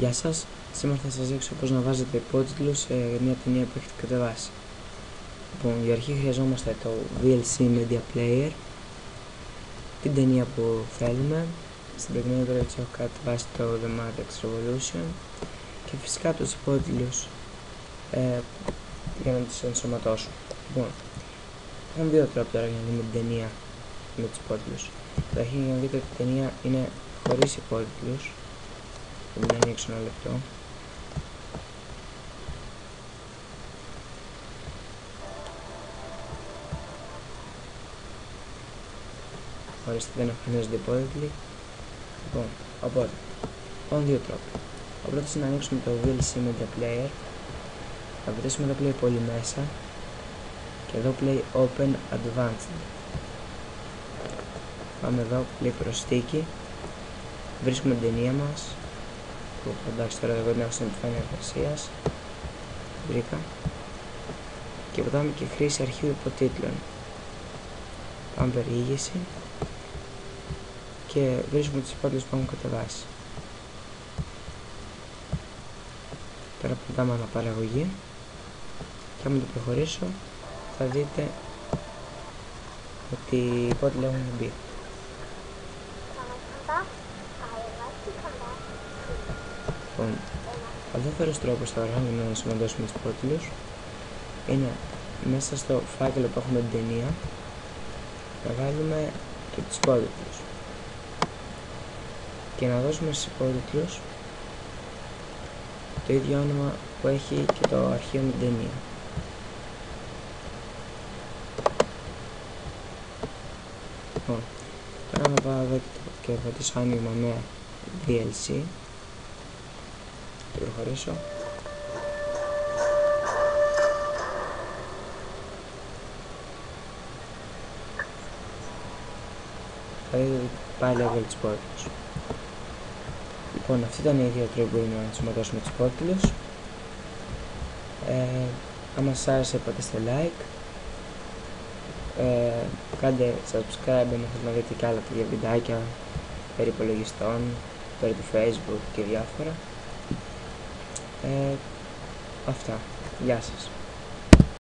Γεια σας, σήμερα θα σας δείξω πώς να βάζετε υπότιτλους σε μια ταινία που έχετε κατεβάσει. Λοιπόν, για αρχή χρειαζόμαστε το VLC Media Player, την ταινία που θέλουμε. Στην προκειμένη περίπτωση έχω κατεβάσει το The Matrix Revolution και φυσικά τους υπότιτλους για να τους ενσωματώσουμε. Λοιπόν, έχουμε δύο τρόποι τώρα για να δούμε την ταινία με τους υπότιτλους. Καταρχήν, για να δείτε ότι η ταινία είναι χωρίς υπότιτλους. Θα την ανοίξω ένα λεπτό. Ορίστε, δεν εμφανίζονται υπότιτλοι. Λοιπόν, οπότε, υπάρχουν δύο τρόποι. Ο πρώτος είναι να ανοίξουμε το VLC Media Player, να πατήσουμε εδώ Play πολύ μέσα και εδώ Play Open Advanced. Πάμε εδώ, Play προσθήκη, βρίσκουμε την ταινία μας, που εντάξει τώρα εγώ την έχω στην επιφάνεια εργασίας, βρήκα, και πατάμε και χρήση αρχείου υποτίτλων. Πάμε περιήγηση και βρίσκουμε τις υπότιτλους που έχουμε κατεβάσει. Τώρα πατάμε αναπαραγωγή και άμα το προχωρήσω θα δείτε ότι οι υπότιτλοι έχουν μπει. Λοιπόν, ο δεύτερος τρόπος τώρα για να ενσωματώσουμε τους υπότιτλους είναι μέσα στο φάκελο που έχουμε την ταινία να βάλουμε και τους υπότιτλους και να δώσουμε στους υπότιτλους το ίδιο όνομα που έχει και το αρχείο με την ταινία. Λοιπόν, τώρα να πάω εδώ και πατήσω άνοιγμα με VLC και προχωρήσω. Θα δείτε ότι πάλι έβγαλε τους υπότιτλους. Λοιπόν, αυτή ήταν η δύο τρόποι που μπορούμε να ενσωματώσουμε τους υπότιτλους. Άμα σας άρεσε πατήστε like, κάντε subscribe αν θέλετε να δείτε και άλλα τέτοια βιντεάκια περί υπολογιστών, περί του Facebook και διάφορα. Αυτά. Γεια σας.